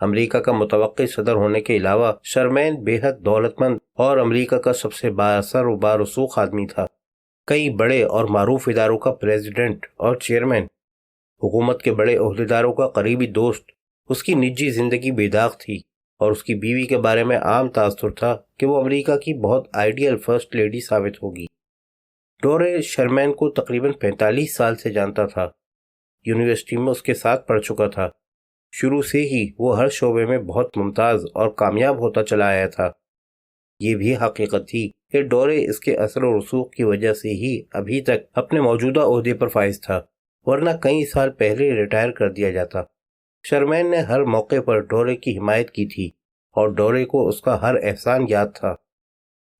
امریکہ کا متوقع صدر ہونے کے علاوہ شرمین بے حد دولت مند اور امریکہ کا سب سے بااثر و بارسوخ آدمی تھا۔ کئی بڑے اور معروف اداروں کا پریزیڈنٹ اور چیئرمین، حکومت کے بڑے عہدیداروں کا قریبی دوست، اس کی نجی زندگی بے داغ تھی، اور اس کی بیوی کے بارے میں عام تاثر تھا کہ وہ امریکہ کی بہت آئیڈیل فرسٹ لیڈی ثابت ہوگی۔ ڈورے شرمین کو تقریباً 45 سال سے جانتا تھا، یونیورسٹی میں اس کے ساتھ پڑھ چکا تھا۔ شروع سے ہی وہ ہر شعبے میں بہت ممتاز اور کامیاب ہوتا چلا آیا تھا۔ یہ بھی حقیقت تھی کہ ڈورے اس کے اثر و رسوخ کی وجہ سے ہی ابھی تک اپنے موجودہ عہدے پر فائز تھا، ورنہ کئی سال پہلے ریٹائر کر دیا جاتا۔ شرمین نے ہر موقع پر ڈورے کی حمایت کی تھی اور ڈورے کو اس کا ہر احسان یاد تھا۔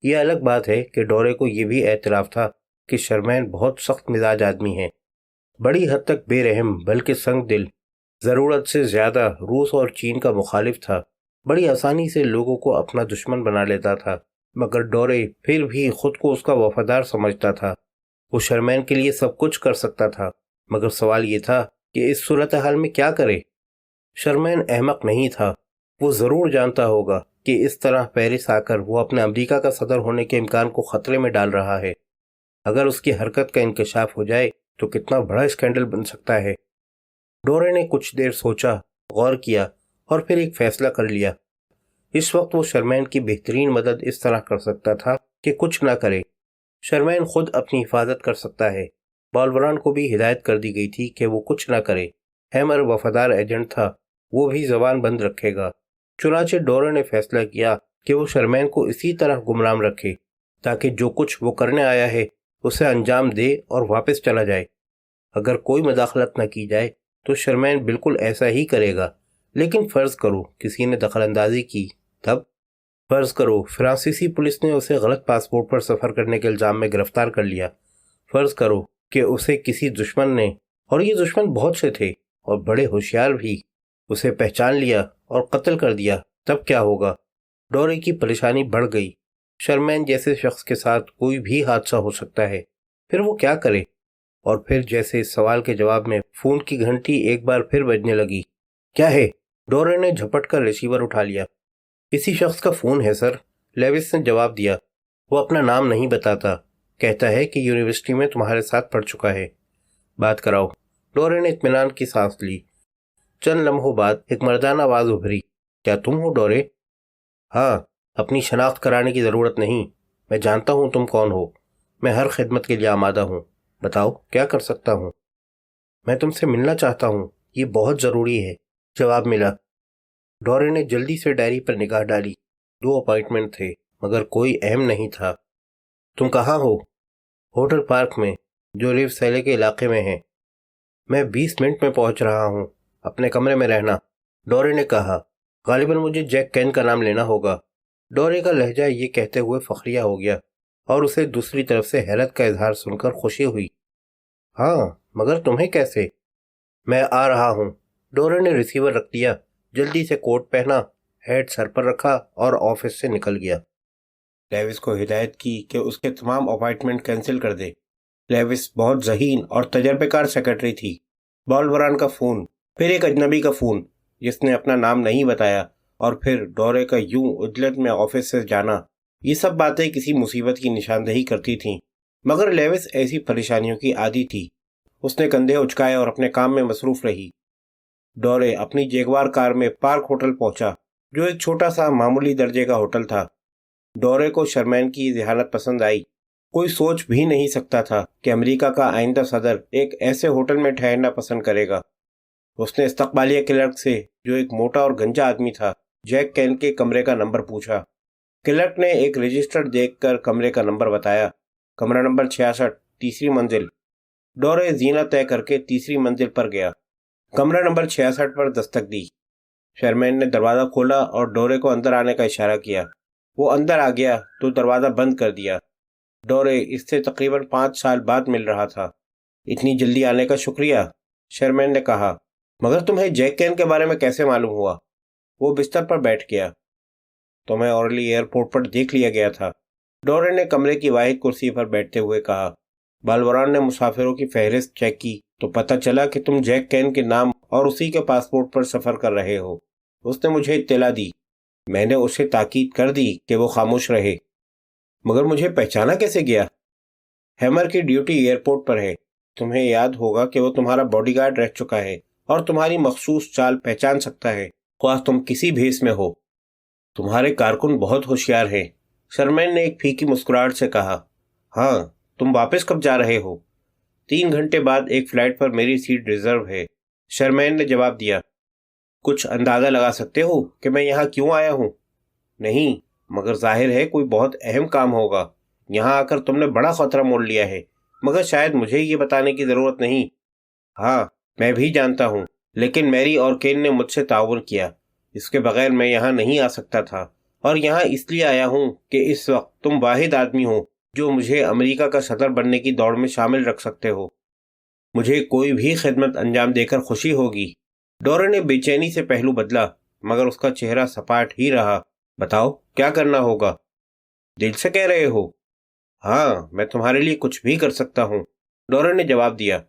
یہ الگ بات ہے کہ ڈورے کو یہ بھی اعتراف تھا کہ شرمین بہت سخت مزاج آدمی ہے، بڑی حد تک بے رحم بلکہ سنگ دل، ضرورت سے زیادہ روس اور چین کا مخالف تھا، بڑی آسانی سے لوگوں کو اپنا دشمن بنا لیتا تھا، مگر ڈورے پھر بھی خود کو اس کا وفادار سمجھتا تھا۔ وہ شرمین کے لیے سب کچھ کر سکتا تھا، مگر سوال یہ تھا کہ اس صورتحال میں کیا کرے۔ شرمین احمق نہیں تھا، وہ ضرور جانتا ہوگا کہ اس طرح پیرس آ کر وہ اپنے امریکہ کا صدر ہونے کے امکان کو خطرے میں ڈال رہا ہے۔ اگر اس کی حرکت کا انکشاف ہو جائے تو کتنا بڑا اسکینڈل بن سکتا ہے۔ ڈورے نے کچھ دیر سوچا، غور کیا اور پھر ایک فیصلہ کر لیا۔ اس وقت وہ شرمین کی بہترین مدد اس طرح کر سکتا تھا کہ کچھ نہ کرے۔ شرمین خود اپنی حفاظت کر سکتا ہے۔ بالوران کو بھی ہدایت کر دی گئی تھی کہ وہ کچھ نہ کرے۔ ہیمر وفادار ایجنٹ تھا، وہ بھی زبان بند رکھے گا۔ چنانچہ ڈورے نے فیصلہ کیا کہ وہ شرمین کو اسی طرح گمنام رکھے تاکہ جو کچھ وہ کرنے آیا ہے اسے انجام دے اور واپس چلا جائے۔ اگر کوئی مداخلت نہ کی جائے تو شرمین بالکل ایسا ہی کرے گا، لیکن فرض کرو کسی نے دخل اندازی کی، تب فرض کرو فرانسیسی پولیس نے اسے غلط پاسپورٹ پر سفر کرنے کے الزام میں گرفتار کر لیا، فرض کرو کہ اسے کسی دشمن نے، اور یہ دشمن بہت سے تھے اور بڑے ہوشیار بھی، اسے پہچان لیا اور قتل کر دیا، تب کیا ہوگا؟ ڈورے کی پریشانی بڑھ گئی۔ شرمین جیسے شخص کے ساتھ کوئی بھی حادثہ ہو سکتا ہے، پھر وہ کیا کرے؟ اور پھر جیسے اس سوال کے جواب میں فون کی گھنٹی ایک بار پھر بجنے لگی۔ کیا ہے؟ ڈورے نے جھپٹ کر ریسیور اٹھا لیا۔ کسی شخص کا فون ہے سر، لیوس نے جواب دیا۔ وہ اپنا نام نہیں بتاتا، کہتا ہے کہ یونیورسٹی میں تمہارے ساتھ پڑھ چکا ہے، بات کراؤ۔ ڈورے نے اطمینان کی سانس لی۔ چند لمحوں بعد ایک مردانہ آواز ابھری۔ کیا تم ہو ڈورے؟ ہاں، اپنی شناخت کرانے کی ضرورت نہیں، میں جانتا ہوں تم کون ہو، میں ہر خدمت کے لیے آمادہ ہوں، بتاؤ کیا کر سکتا ہوں؟ میں تم سے ملنا چاہتا ہوں، یہ بہت ضروری ہے، جواب ملا۔ ڈورے نے جلدی سے ڈائری پر نگاہ ڈالی۔ 2 اپائنٹمنٹ تھے مگر کوئی اہم نہیں تھا۔ تم کہاں ہو؟ ہوٹل پارک میں، جو ریو سیلے کے علاقے میں ہے۔ میں 20 منٹ میں پہنچ رہا ہوں، اپنے کمرے میں رہنا، ڈورے نے کہا۔ غالباً مجھے جیک کین کا نام لینا ہوگا۔ ڈورے کا لہجہ یہ کہتے ہوئے فخریہ ہو گیا اور اسے دوسری طرف سے حیرت کا اظہار سن کر خوشی ہوئی۔ ہاں، مگر تمہیں کیسے؟ میں آ رہا ہوں۔ ڈورے نے ریسیور رکھ دیا، جلدی سے کوٹ پہنا، ہیڈ سر پر رکھا اور آفس سے نکل گیا۔ لیوس کو ہدایت کی کہ اس کے تمام اپائنٹمنٹ کینسل کر دے۔ لیوس بہت ذہین اور تجربے کار سیکرٹری تھی۔ بالوران کا فون، پھر ایک اجنبی کا فون جس نے اپنا نام نہیں بتایا، اور پھر ڈورے کا یوں عجلت میں آفس سے جانا، یہ سب باتیں کسی مصیبت کی نشاندہی کرتی تھیں، مگر لیوس ایسی پریشانیوں کی عادی تھی۔ اس نے کندھے اچکائے اور اپنے کام میں مصروف رہی۔ ڈورے اپنی جیگوار کار میں پارک ہوٹل پہنچا، جو ایک چھوٹا سا معمولی درجے کا ہوٹل تھا۔ ڈورے کو شرمین کی ذہانت پسند آئی۔ کوئی سوچ بھی نہیں سکتا تھا کہ امریکہ کا آئندہ صدر ایک ایسے ہوٹل میں ٹھہرنا پسند کرے گا۔ اس نے استقبالیہ کلرک سے، جو ایک موٹا اور گنجا آدمی تھا، جیک کین کے کمرے کا نمبر پوچھا۔ کلرک نے ایک رجسٹر دیکھ کر کمرے کا نمبر بتایا، کمرہ نمبر 66، تیسری منزل۔ ڈورے زینہ طے کر کے تیسری منزل پر گیا، کمرہ نمبر 66 پر دستک دی۔ شرمین نے دروازہ کھولا اور ڈورے کو اندر آنے کا اشارہ کیا۔ وہ اندر آ گیا تو دروازہ بند کر دیا۔ ڈورے اس سے تقریباً 5 سال بعد مل رہا تھا۔ اتنی جلدی آنے کا شکریہ، شرمین نے کہا، مگر تمہیں جیک کین کے بارے میں کیسے معلوم ہوا؟ وہ بستر پر بیٹھ گیا۔ تمہیں اورلی ایئرپورٹ پر دیکھ لیا گیا تھا، ڈورے نے کمرے کی واحد کرسی پر بیٹھتے ہوئے کہا۔ بالوران نے مسافروں کی فہرست چیک کی تو پتہ چلا کہ تم جیک کین کے نام اور اسی کے پاسپورٹ پر سفر کر رہے ہو۔ اس نے مجھے اطلاع دی۔ میں نے اسے تاکید کر دی کہ وہ خاموش رہے۔ مگر مجھے پہچانا کیسے گیا؟ ہیمر کی ڈیوٹی ایئرپورٹ پر ہے۔ تمہیں یاد ہوگا کہ وہ تمہارا باڈی گارڈ رہ چکا ہے اور تمہاری مخصوص چال پہچان سکتا ہے، خواہ تم کسی بھیس میں ہو۔ تمہارے کارکن بہت ہوشیار ہیں، شرمین نے ایک پھیکی مسکراہٹ سے کہا۔ ہاں، تم واپس کب جا رہے ہو؟ 3 گھنٹے بعد ایک فلائٹ پر میری سیٹ ریزرو ہے، شرمین نے جواب دیا۔ کچھ اندازہ لگا سکتے ہو کہ میں یہاں کیوں آیا ہوں؟ نہیں، مگر ظاہر ہے کوئی بہت اہم کام ہوگا۔ یہاں آ کر تم نے بڑا خطرہ مول لیا ہے، مگر شاید مجھے یہ بتانے کی ضرورت نہیں۔ ہاں، میں بھی جانتا ہوں، لیکن میری اور کین نے مجھ سے تعاون کیا۔ اس کے بغیر میں یہاں نہیں آ سکتا تھا، اور یہاں اس لیے آیا ہوں کہ اس وقت تم واحد آدمی ہو جو مجھے امریکہ کا صدر بننے کی دوڑ میں شامل رکھ سکتے ہو۔ مجھے کوئی بھی خدمت انجام دے کر خوشی ہوگی۔ ڈورے نے بے چینی سے پہلو بدلا، مگر اس کا چہرہ سپاٹ ہی رہا۔ بتاؤ، کیا کرنا ہوگا؟ دل سے کہہ رہے ہو؟ ہاں، میں تمہارے لیے کچھ بھی کر سکتا ہوں، ڈورے نے جواب دیا۔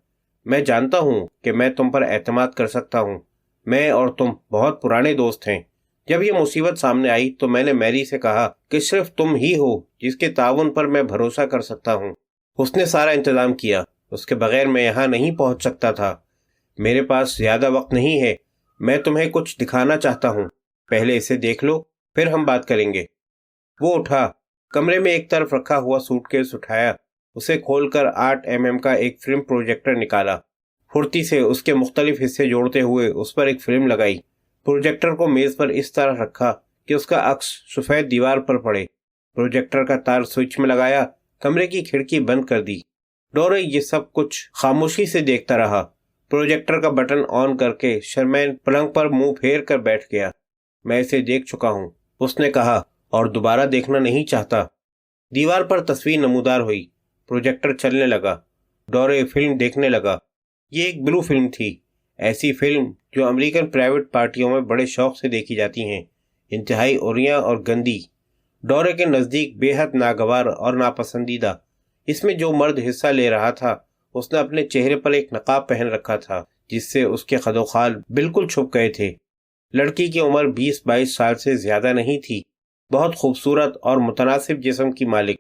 میں جانتا ہوں کہ میں تم پر اعتماد کر سکتا ہوں۔ میں اور تم بہت پرانے دوست ہیں۔ جب یہ مصیبت سامنے آئی تو میں نے میری سے کہا کہ صرف تم ہی ہو جس کے تعاون پر میں بھروسہ کر سکتا ہوں۔ اس نے سارا انتظام کیا، اس کے بغیر میں یہاں نہیں پہنچ سکتا تھا۔ میرے پاس زیادہ وقت نہیں ہے، میں تمہیں کچھ دکھانا چاہتا ہوں، پہلے اسے دیکھ لو، پھر ہم بات کریں گے۔ وہ اٹھا، کمرے میں ایک طرف رکھا ہوا سوٹ کیس اٹھایا، اسے کھول کر 8 mm کا ایک فلم پروجیکٹر نکالا۔ پھرتی سے اس کے مختلف حصے جوڑتے ہوئے اس پر ایک فلم لگائی۔ پروجیکٹر کو میز پر اس طرح رکھا کہ اس کا عکس سفید دیوار پر پڑے۔ پروجیکٹر کا تار سوئچ میں لگایا، کمرے کی کھڑکی بند کر دی۔ ڈورے یہ سب کچھ خاموشی سے دیکھتا رہا۔ پروجیکٹر کا بٹن آن کر کے شرمین پلنگ پر منہ پھیر کر بیٹھ گیا۔ میں اسے دیکھ چکا ہوں، اس نے کہا، اور دوبارہ دیکھنا نہیں چاہتا۔ دیوار پر تصویر نمودار ہوئی، پروجیکٹر چلنے لگا، ڈورے فلم دیکھنے لگا۔ یہ ایک بلو فلم تھی، ایسی فلم جو امریکن پرائیویٹ پارٹیوں میں بڑے شوق سے دیکھی جاتی ہیں، انتہائی عریاں اور گندی، ڈورے کے نزدیک بے حد ناگوار اور ناپسندیدہ۔ اس میں جو مرد حصہ لے رہا تھا اس نے اپنے چہرے پر ایک نقاب پہن رکھا تھا جس سے اس کے خد و خال بالکل چھپ گئے تھے۔ لڑکی کی عمر 20-22 سال سے زیادہ نہیں تھی، بہت خوبصورت اور متناسب جسم کی مالک۔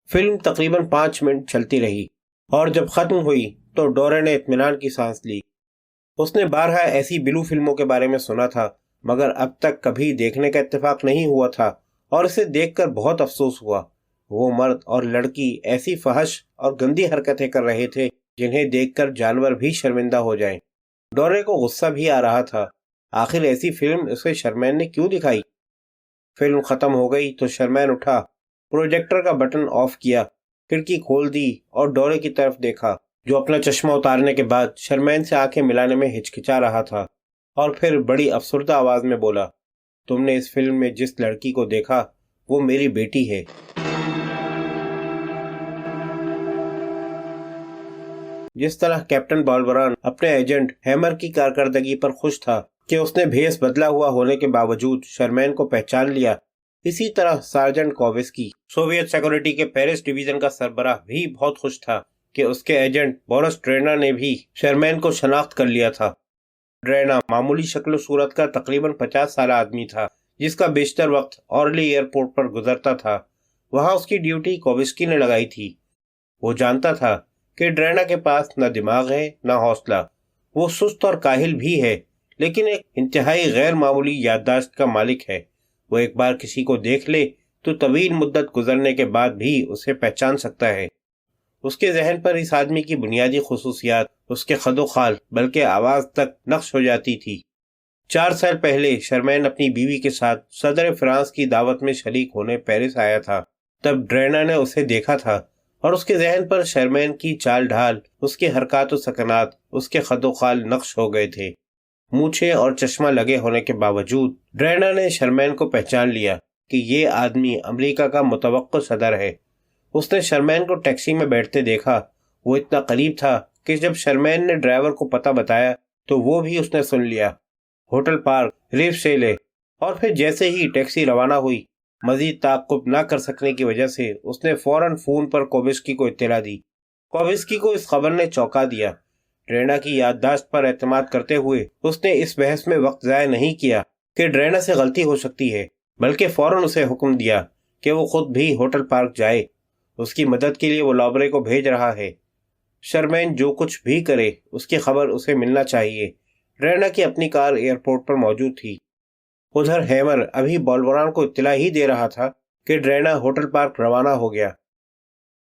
فلم تقریباً 5 منٹ چلتی رہی، اور جب ختم ہوئی تو ڈورے نے اطمینان کی سانس لی۔ اس نے بارہا ایسی بلو فلموں کے بارے میں سنا تھا، مگر اب تک کبھی دیکھنے کا اتفاق نہیں ہوا تھا، اور اسے دیکھ کر بہت افسوس ہوا۔ وہ مرد اور لڑکی ایسی فحش اور گندی حرکتیں کر رہے تھے جنہیں دیکھ کر جانور بھی شرمندہ ہو جائیں۔ ڈورے کو غصہ بھی آ رہا تھا، آخر ایسی فلم اسے شرمین نے کیوں دکھائی؟ فلم ختم ہو گئی تو شرمین اٹھا، پروجیکٹر کا بٹن آف کیا، کھڑکی کھول دی اور ڈورے کی طرف دیکھا جو اپنا چشمہ اتارنے کے بعد شرمین سے آنکھیں ملانے میں ہچکچا رہا تھا، اور پھر بڑی افسردہ آواز میں بولا، تم نے اس فلم میں جس لڑکی کو دیکھا وہ میری بیٹی ہے۔ جس طرح کیپٹن بالبران اپنے ایجنٹ ہیمر کی کارکردگی پر خوش تھا کہ اس نے بھیس بدلا ہوا ہونے کے باوجود شرمین کو پہچان لیا، اسی طرح سارجنٹ کووسکی سوویت سیکورٹی کے پیرس ڈویژن کا سربراہ بھی بہت خوش تھا کہ اس کے ایجنٹ بورس ڈرینا نے بھی شرمین کو شناخت کر لیا تھا۔ ڈرینا معمولی شکل و صورت کا تقریباً 50 سالہ آدمی تھا جس کا بیشتر وقت اورلی ایئرپورٹ پر گزرتا تھا۔ وہاں اس کی ڈیوٹی کووسکی نے لگائی تھی۔ وہ جانتا تھا کہ ڈرینا کے پاس نہ دماغ ہے نہ حوصلہ، وہ سست اور کاہل بھی ہے، لیکن ایک انتہائی غیر معمولی یادداشت کا مالک ہے۔ وہ ایک بار کسی کو دیکھ لے تو طویل مدت گزرنے کے بعد بھی اسے پہچان سکتا ہے۔ اس کے ذہن پر اس آدمی کی بنیادی خصوصیات، اس کے خد و خال، بلکہ آواز تک نقش ہو جاتی تھی۔ 4 سال پہلے شرمین اپنی بیوی کے ساتھ صدر فرانس کی دعوت میں شریک ہونے پیرس آیا تھا۔ تب ڈرینا نے اسے دیکھا تھا، اور اس کے ذہن پر شرمین کی چال ڈھال، اس کے حرکات و سکنات، اس کے خد و خال نقش ہو گئے تھے۔ مونچھیں اور چشمہ لگے ہونے کے باوجود ڈرینا نے شرمین کو پہچان لیا کہ یہ آدمی امریکہ کا متوقع صدر ہے۔ اس نے شرمین کو ٹیکسی میں بیٹھتے دیکھا۔ وہ اتنا قریب تھا کہ جب شرمین نے ڈرائیور کو پتہ بتایا تو وہ بھی اس نے سن لیا۔ ہوٹل پارک ریف شیلے، اور پھر جیسے ہی ٹیکسی روانہ ہوئی، مزید تعاقب نہ کر سکنے کی وجہ سے اس نے فوراً فون پر کووسکی کو اطلاع دی۔ کووسکی کو اس خبر نے چونکا دیا۔ ڈرینا کی یادداشت پر اعتماد کرتے ہوئے اس نے اس بحث میں وقت ضائع نہیں کیا کہ ڈرینا سے غلطی ہو سکتی ہے، بلکہ فوراً اسے حکم دیا کہ وہ خود بھی ہوٹل پارک جائے۔ اس کی مدد کے لیے وہ لابرے کو بھیج رہا ہے۔ شرمین جو کچھ بھی کرے اس کی خبر اسے ملنا چاہیے۔ ڈرینا کی اپنی کار ایئرپورٹ پر موجود تھی۔ ادھر ہیمر ابھی بولوران کو اطلاع ہی دے رہا تھا کہ ڈرینا ہوٹل پارک روانہ ہو گیا۔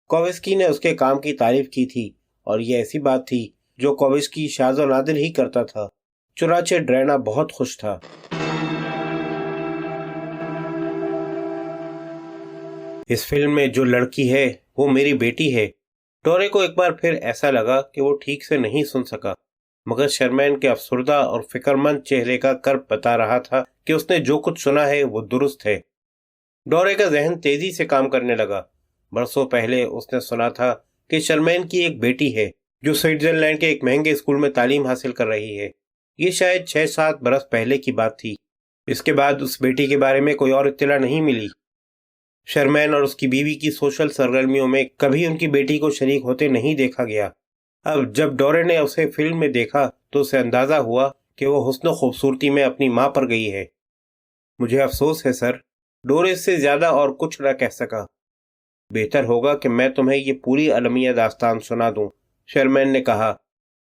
کووسکی نے اس کے کام کی تعریف کی تھی، اور یہ ایسی بات تھی جو کووسکی شاذ و نادر ہی کرتا تھا۔ چنانچہ ڈرینا بہت خوش تھا۔ اس فلم میں جو لڑکی ہے وہ میری بیٹی ہے۔ ڈورے کو ایک بار پھر ایسا لگا کہ وہ ٹھیک سے نہیں سن سکا، مگر شرمین کے افسردہ اور فکر مند چہرے کا کرب بتا رہا تھا کہ اس نے جو کچھ سنا ہے وہ درست ہے۔ ڈورے کا ذہن تیزی سے کام کرنے لگا۔ برسوں پہلے اس نے سنا تھا کہ شرمین کی ایک بیٹی ہے جو سوئٹزرلینڈ کے ایک مہنگے اسکول میں تعلیم حاصل کر رہی ہے۔ یہ شاید 6-7 برس پہلے کی بات تھی۔ اس کے بعد اس بیٹی کے بارے میں کوئی اور اطلاع نہیں ملی۔ شرمین اور اس کی بیوی کی سوشل سرگرمیوں میں کبھی ان کی بیٹی کو شریک ہوتے نہیں دیکھا گیا۔ اب جب ڈورے نے اسے فلم میں دیکھا تو اسے اندازہ ہوا کہ وہ حسن و خوبصورتی میں اپنی ماں پر گئی ہے۔ مجھے افسوس ہے سر، ڈورے اس سے زیادہ اور کچھ نہ کہہ سکا۔ بہتر ہوگا کہ میں تمہیں یہ پوری المیہ داستان سنا دوں، شرمین نے کہا۔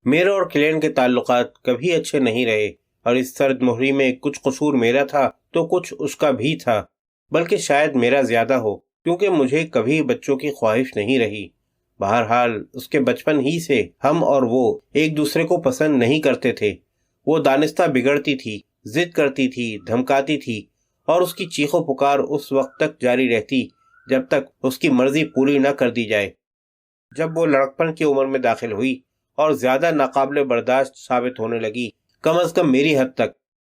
میرے اور کلین کے تعلقات کبھی اچھے نہیں رہے، اور اس سرد مہری میں کچھ قصور میرا تھا تو کچھ اس کا بھی تھا، بلکہ شاید میرا زیادہ ہو، کیونکہ مجھے کبھی بچوں کی خواہش نہیں رہی۔ بہرحال اس کے بچپن ہی سے ہم اور وہ ایک دوسرے کو پسند نہیں کرتے تھے۔ وہ دانستہ بگڑتی تھی، ضد کرتی تھی، دھمکاتی تھی، اور اس کی چیخ و پکار اس وقت تک جاری رہتی جب تک اس کی مرضی پوری نہ کر دی جائے۔ جب وہ لڑکپن کی عمر میں داخل ہوئی اور زیادہ ناقابل برداشت ثابت ہونے لگی، کم از کم میری حد تک،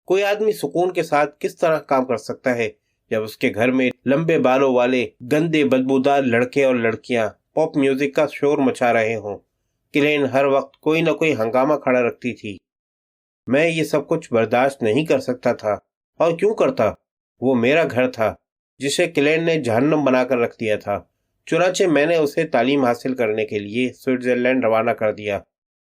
کوئی آدمی سکون کے ساتھ کس طرح کام کر سکتا ہے جب اس کے گھر میں لمبے بالوں والے گندے بدبودار لڑکے اور لڑکیاں پاپ میوزک کا شور مچا رہے ہوں؟ کلین ہر وقت کوئی نہ کوئی ہنگامہ کھڑا رکھتی تھی۔ میں یہ سب کچھ برداشت نہیں کر سکتا تھا، اور کیوں کرتا؟ وہ میرا گھر تھا جسے کلین نے جہنم بنا کر رکھ دیا تھا۔ چنانچہ میں نے اسے تعلیم حاصل کرنے کے لیے سوئٹزرلینڈ روانہ کر دیا۔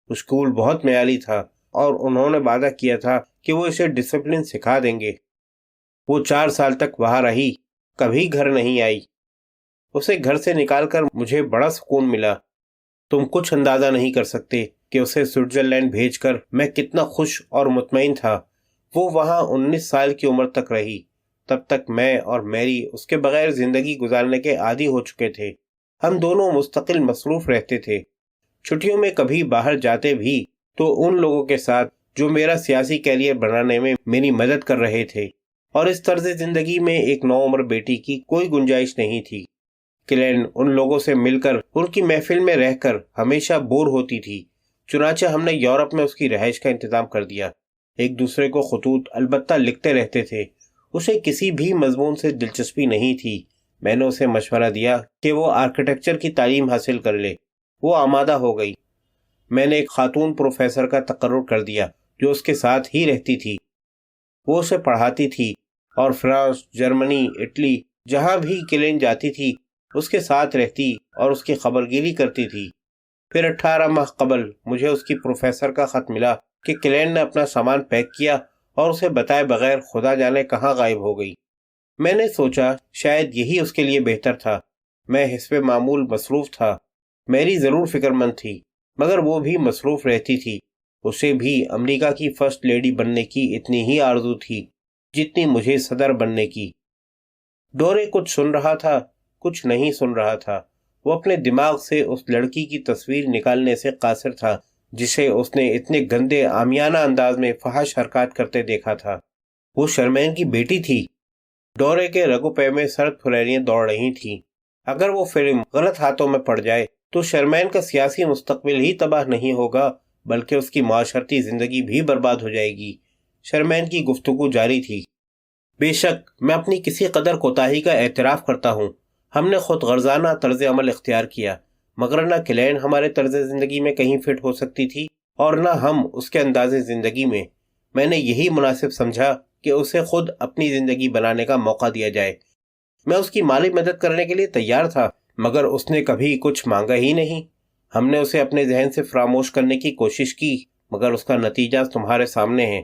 اسکول بہت معیاری تھا، اور انہوں نے وعدہ کیا تھا کہ وہ اسے ڈسپلن سکھا دیں گے۔ وہ 4 سال تک وہاں رہی، کبھی گھر نہیں آئی۔ اسے گھر سے نکال کر مجھے بڑا سکون ملا۔ تم کچھ اندازہ نہیں کر سکتے کہ اسے سوئٹزرلینڈ بھیج کر میں کتنا خوش اور مطمئن تھا۔ وہ وہاں 19 سال کی عمر تک رہی۔ تب تک میں اور میری اس کے بغیر زندگی گزارنے کے عادی ہو چکے تھے۔ ہم دونوں مستقل مصروف رہتے تھے۔ چھٹیوں میں کبھی باہر جاتے بھی تو ان لوگوں کے ساتھ جو میرا سیاسی کیریئر بنانے میں میری مدد کر رہے تھے، اور اس طرز زندگی میں ایک نوعمر بیٹی کی کوئی گنجائش نہیں تھی۔ کلین ان لوگوں سے مل کر، ان کی محفل میں رہ کر ہمیشہ بور ہوتی تھی۔ چنانچہ ہم نے یورپ میں اس کی رہائش کا انتظام کر دیا۔ ایک دوسرے کو خطوط البتہ لکھتے رہتے تھے۔ اسے کسی بھی مضمون سے دلچسپی نہیں تھی۔ میں نے اسے مشورہ دیا کہ وہ آرکیٹیکچر کی تعلیم حاصل کر لے۔ وہ آمادہ ہو گئی۔ میں نے ایک خاتون پروفیسر کا تقرر کر دیا جو اس کے ساتھ ہی رہتی تھی۔ وہ اسے پڑھاتی تھی، اور فرانس، جرمنی، اٹلی، جہاں بھی کلین جاتی تھی اس کے ساتھ رہتی اور اس کی خبرگیری کرتی تھی۔ پھر 18 ماہ قبل مجھے اس کی پروفیسر کا خط ملا کہ کلین نے اپنا سامان پیک کیا اور اسے بتائے بغیر خدا جانے کہاں غائب ہو گئی۔ میں نے سوچا شاید یہی اس کے لیے بہتر تھا۔ میں حسب معمول مصروف تھا۔ میری ضرور فکر مند تھی، مگر وہ بھی مصروف رہتی تھی۔ اسے بھی امریکہ کی فرسٹ لیڈی بننے کی اتنی ہی آرزو تھی جتنی مجھے صدر بننے کی۔ ڈورے کچھ سن رہا تھا، کچھ نہیں سن رہا تھا۔ وہ اپنے دماغ سے اس لڑکی کی تصویر نکالنے سے قاصر تھا جسے اس نے اتنے گندے عامیانہ انداز میں فحش حرکات کرتے دیکھا تھا۔ وہ شرمین کی بیٹی تھی۔ ڈورے کے رگو پے میں سرد پھریریاں دوڑ رہی تھیں۔ اگر وہ فلم غلط ہاتھوں میں پڑ جائے تو شرمین کا سیاسی مستقبل ہی تباہ نہیں ہوگا، بلکہ اس کی معاشرتی زندگی بھی برباد ہو جائے گی۔ شرمین کی گفتگو جاری تھی۔ بے شک میں اپنی کسی قدر کوتاہی کا اعتراف کرتا ہوں۔ ہم نے خود غرضانہ طرز عمل اختیار کیا، مگر نہ کلین ہمارے طرز زندگی میں کہیں فٹ ہو سکتی تھی، اور نہ ہم اس کے انداز زندگی میں۔ میں نے یہی مناسب سمجھا کہ اسے خود اپنی زندگی بنانے کا موقع دیا جائے۔ میں اس کی مالی مدد کرنے کے لیے تیار تھا، مگر اس نے کبھی کچھ مانگا ہی نہیں۔ ہم نے اسے اپنے ذہن سے فراموش کرنے کی کوشش کی، مگر اس کا نتیجہ تمہارے سامنے ہے۔